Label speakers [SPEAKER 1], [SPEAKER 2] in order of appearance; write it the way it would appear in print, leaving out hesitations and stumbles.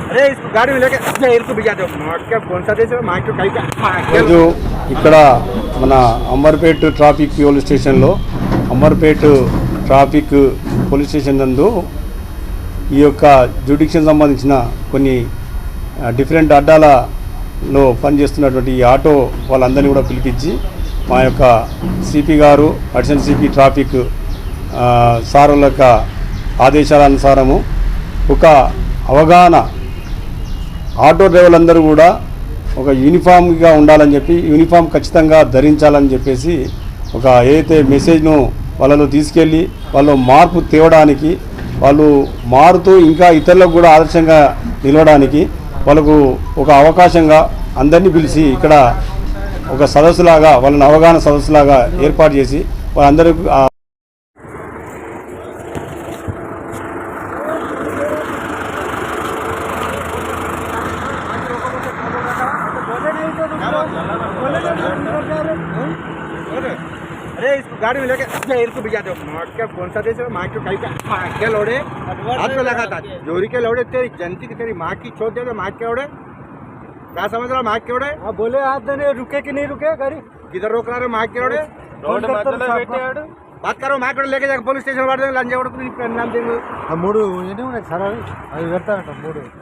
[SPEAKER 1] अरे इसको गाड़ी में लेके एयर को भिजा दो क्या कौन सा देश है माइक को कहीं
[SPEAKER 2] రోజు ఇక్కడ మన అంబర్పేట్ ట్రాఫిక్ పోలీస్ స్టేషన్లో అంబర్పేట్ ట్రాఫిక్ పోలీస్ స్టేషన్ నందు ఈ యొక్క జ్యుడిక్షన్ సంబంధించిన కొన్ని డిఫరెంట్ అడ్డాలలో పనిచేస్తున్నటువంటి ఈ ఆటో వాళ్ళందరినీ కూడా పిలిపించి మా యొక్క సిపి గారు అడిషనల్ సిపి ట్రాఫిక్ సారుల యొక్క ఆదేశాల అనుసారము ఒక అవగాహన ఆటో డ్రైవర్లందరూ కూడా ఒక యూనిఫామ్గా ఉండాలని చెప్పి యూనిఫామ్ ఖచ్చితంగా ధరించాలని చెప్పేసి ఒక ఏదైతే మెసేజ్ను వాళ్ళలో తీసుకెళ్ళి వాళ్ళు మార్పు తేవడానికి వాళ్ళు మారుతూ ఇంకా ఇతరులకు కూడా ఆదర్శంగా నిలవడానికి వాళ్ళకు ఒక అవకాశంగా అందరినీ పిలిచి ఇక్కడ ఒక సదస్సులాగా వాళ్ళని అవగాహన సదస్సులాగా ఏర్పాటు చేసి వాళ్ళందరికీ
[SPEAKER 1] अरे इसको गाड़ी में लेके एयर को भिजा दो क्या कौन सा देश है माइक को कहीं क्या लोड़े हाथ में लगा था जोरी के लोड़े तेरी जनती की तेरी माँ की छोड़ दे माइक के ओड़े क्या समझ रहा माइक के ओड़े
[SPEAKER 3] बोले हाथ देने रुके कि नहीं रुके गाड़ी
[SPEAKER 1] किधर रोक रहा है माइक के ओड़े बात करो माइक को लेके जाकर पुलिस स्टेशन वाले लंच नाम देंगे
[SPEAKER 3] मूड सारा अभी